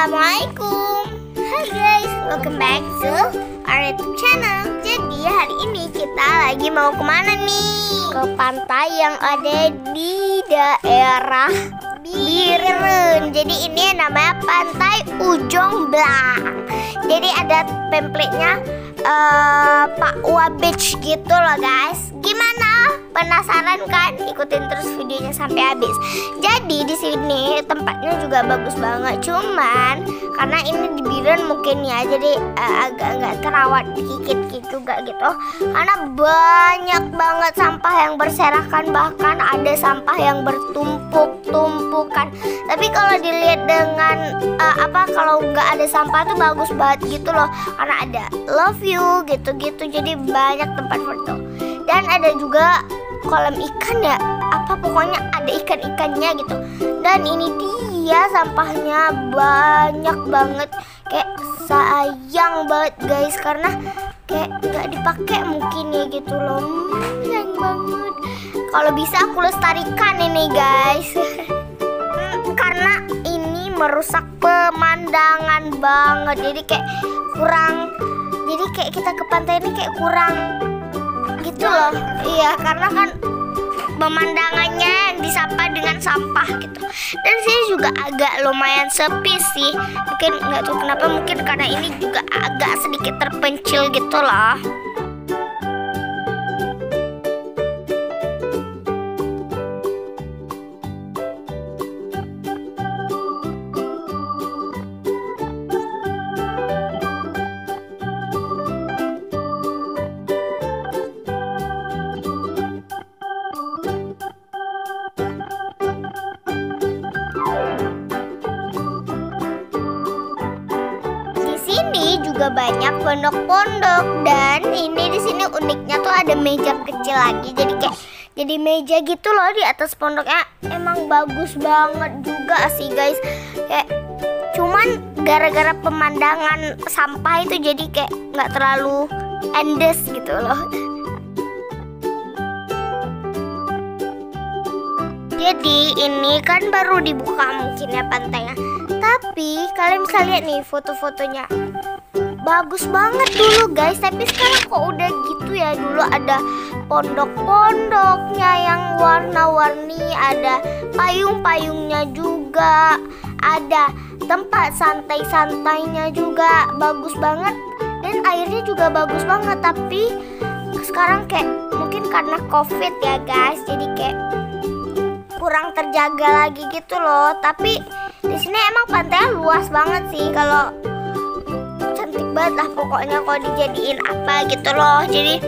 Assalamualaikum. Hai guys, welcome back to our YouTube channel. Jadi hari ini kita lagi mau kemana nih? Ke pantai yang ada di daerah Biren. Jadi ini namanya Pantai Ujung Blang. Jadi ada pamfletnya Papua Beach gitu loh guys. Gimana? Penasaran kan? Ikutin terus videonya sampai habis. Jadi di sini tempatnya juga bagus banget. Cuman karena ini di Biren mungkin ya, jadi agak nggak terawat dikit juga gitu. Karena banyak banget sampah yang berserakan, bahkan ada sampah yang bertumpuk-tumpukan. Tapi kalau dilihat dengan kalau nggak ada sampah tuh bagus banget gitu loh. Karena ada love you gitu-gitu. Jadi banyak tempat foto. Dan ada juga kolam ikan ya, pokoknya ada ikan-ikannya gitu. Dan ini dia sampahnya banyak banget, kayak sayang banget guys, karena kayak nggak dipakai mungkin ya gitu loh. Sayang banget. Kalau bisa aku lestarikan ini guys. Karena ini merusak pemandangan banget. Jadi kayak kurang. Jadi kayak kita ke pantai ini kayak kurang gitu loh. Iya, karena kan pemandangannya yang disapa dengan sampah gitu. Dan sini juga agak lumayan sepi sih. Mungkin nggak tahu kenapa, mungkin karena ini juga agak sedikit terpencil gitu loh. Ini juga banyak pondok-pondok, dan ini di sini uniknya tuh ada meja kecil lagi. Jadi kayak jadi meja gitu loh di atas pondoknya. Emang bagus banget juga sih guys. Kayak cuman gara-gara pemandangan sampah itu jadi kayak nggak terlalu endes gitu loh. Jadi ini kan baru dibuka mungkin ya pantainya. Tapi kalian bisa lihat nih foto-fotonya. Bagus banget dulu guys, tapi sekarang kok udah gitu ya. Dulu ada pondok-pondoknya yang warna-warni, ada payung-payungnya juga, ada tempat santai-santainya juga, bagus banget. Dan airnya juga bagus banget. Tapi sekarang kayak mungkin karena COVID ya guys, jadi kayak kurang terjaga lagi gitu loh. Tapi di sini emang pantainya luas banget sih, kalau cantik banget lah pokoknya kalau dijadiin apa gitu loh. Jadi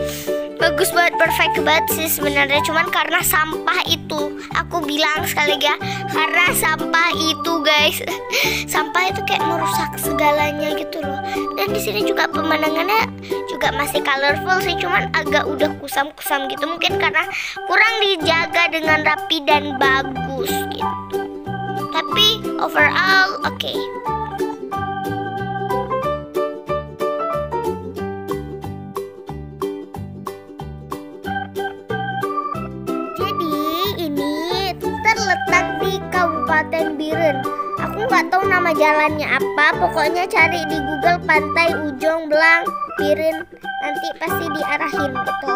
bagus banget, perfect banget sih sebenarnya. Cuman karena sampah itu, aku bilang sekali lagi ya, karena sampah itu guys, sampah itu kayak merusak segalanya gitu loh. Dan di sini juga pemandangannya juga masih colorful sih, cuman agak udah kusam-kusam gitu. Mungkin karena kurang dijaga dengan rapi dan bagus gitu. Tapi overall oke. Jadi ini terletak di Kabupaten Biren. Aku nggak tahu nama jalannya apa. Pokoknya cari di Google Pantai Ujung Blang Biren, nanti pasti diarahin gitu.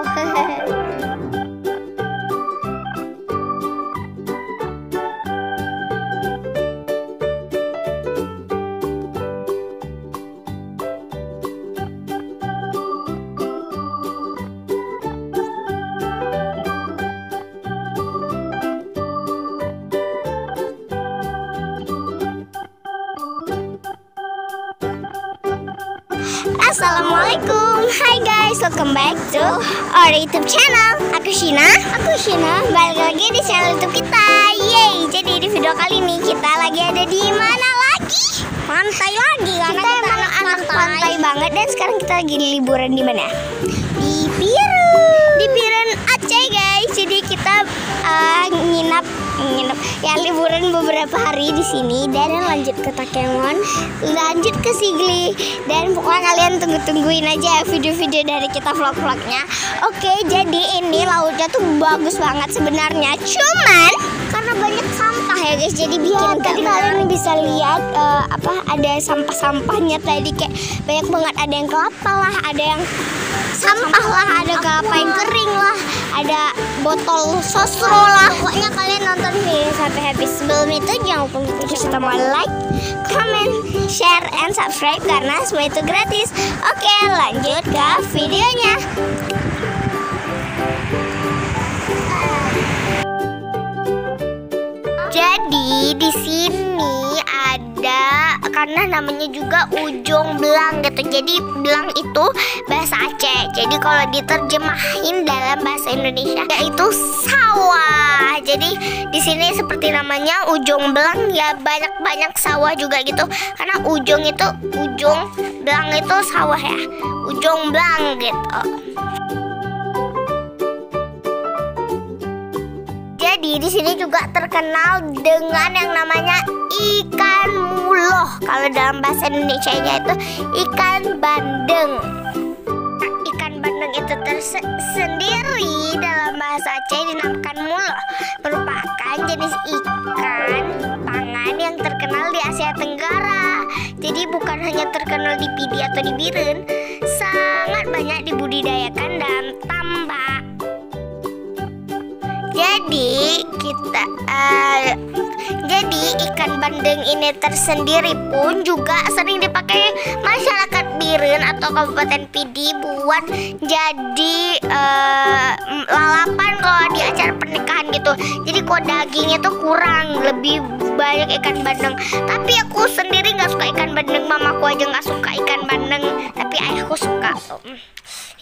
Assalamualaikum, hai guys, welcome back to our YouTube channel. Aku Shina, balik lagi di channel YouTube kita. Yeay, jadi di video kali ini kita lagi ada di mana lagi? Pantai lagi, karena kita emang anak pantai banget. Dan sekarang kita lagi liburan di mana? Di Biren Aceh guys. Jadi kita nginap ya, liburan beberapa hari di sini, dan lanjut ke Takengon, lanjut ke Sigli, dan pokoknya kalian tungguin aja video-video dari kita vlog-vlognya. Oke, jadi ini lautnya tuh bagus banget sebenarnya, cuman karena banyak sampah ya guys, jadi bikin tadi kalian bisa lihat ada sampah-sampahnya tadi, kayak banyak banget, ada yang kelapa lah, ada yang sampah lah, ada kelapa yang kering lah, ada botol sosro lah. Pokoknya kalian nonton video sampai habis. Sebelum itu jangan lupa kasih tombol like, comment, share, and subscribe karena semua itu gratis. Oke, lanjut ke videonya. Jadi di sini ada, karena namanya juga ujung belang gitu. Jadi belang itu bahasa Aceh. Jadi kalau diterjemahin dalam bahasa Indonesia yaitu sawah. Jadi di sini seperti namanya ujung belang ya, banyak sawah juga gitu. Karena ujung belang itu sawah ya. Ujung belang gitu. Jadi di sini juga terkenal dengan yang namanya ikan muloh. Kalau dalam bahasa Indonesianya itu ikan bandeng. Ikan bandeng itu tersendiri dalam bahasa Aceh dinamakan muloh. Merupakan jenis ikan pangan yang terkenal di Asia Tenggara. Jadi bukan hanya terkenal di Pidi atau di Biren, sangat banyak dibudidayakan dalam tambak. Jadi ikan bandeng ini tersendiri pun juga sering dipakai masyarakat Biren atau Kabupaten Pidi buat jadi lalapan kalau di acara pernikahan gitu. Jadi kok dagingnya tuh kurang, lebih banyak ikan bandeng. Tapi aku sendiri nggak suka ikan bandeng, mamaku aja nggak suka ikan bandeng, tapi ayahku suka.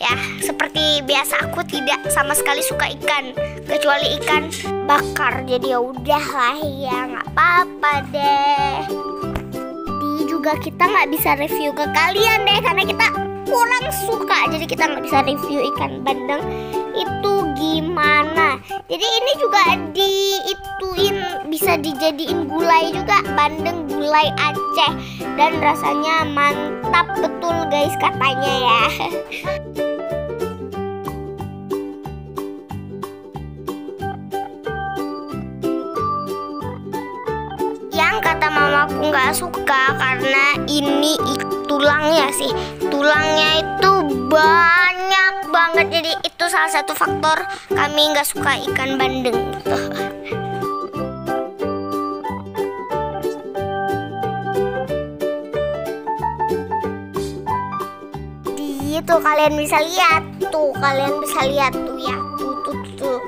Ya, seperti biasa aku tidak sama sekali suka ikan, kecuali ikan bakar. Jadi ya udahlah ya, nggak apa-apa deh. Jadi juga kita nggak bisa review ke kalian deh, karena kita kurang suka. Jadi kita nggak bisa review ikan bandeng itu gimana. Jadi ini juga bisa dijadiin gulai juga, bandeng gulai Aceh, dan rasanya mantap betul guys katanya ya. Yang kata mamaku nggak suka karena ini tulangnya sih, tulangnya itu banyak banget. Jadi itu salah satu faktor kami nggak suka ikan bandeng gitu. Tuh kalian bisa lihat tuh, ya, tuh.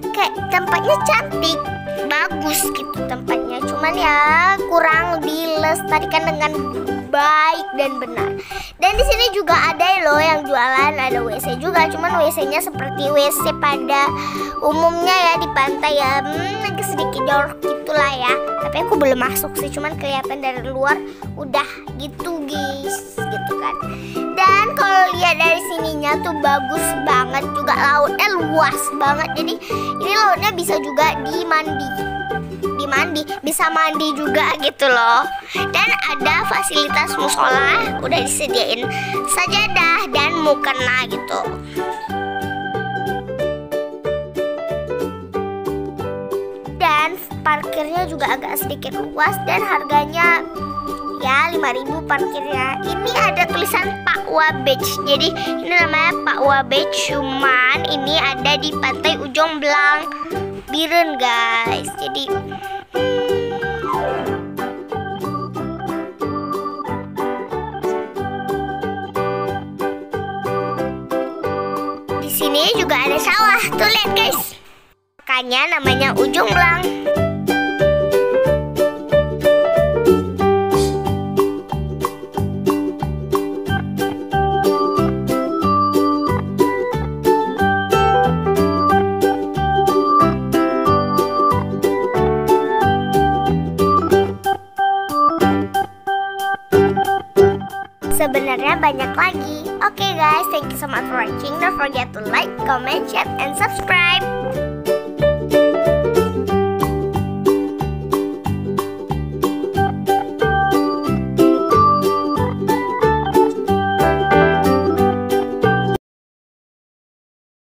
Kayak tempatnya cantik, bagus gitu tempatnya. Cuman ya kurang dilestarikan dengan baik dan benar. Dan di sini juga ada loh yang jualan, ada WC juga. Cuman WC-nya seperti WC pada umumnya ya di pantai ya, agak sedikit jorok gitulah ya. Tapi aku belum masuk sih, cuman kelihatan dari luar udah gitu guys, gitu kan. Dan kalau lihat dari sininya tuh bagus banget juga, lautnya luas banget. Jadi ini lautnya bisa juga bisa mandi juga gitu loh. Dan ada fasilitas musola, udah disediain sajadah dan mukena gitu. Dan parkirnya juga agak sedikit luas dan harganya ya 5.000 parkirnya. Ini ada tulisan Pakwa Beach. Jadi ini namanya Pakwa Beach, cuman ini ada di pantai Ujung Belang Biren guys. Jadi di sini juga ada sawah. Tuh lihat guys. Makanya namanya Ujung Belang. Sebenarnya banyak lagi. Oke guys, thank you so much for watching. Don't forget to like, comment, share, and subscribe.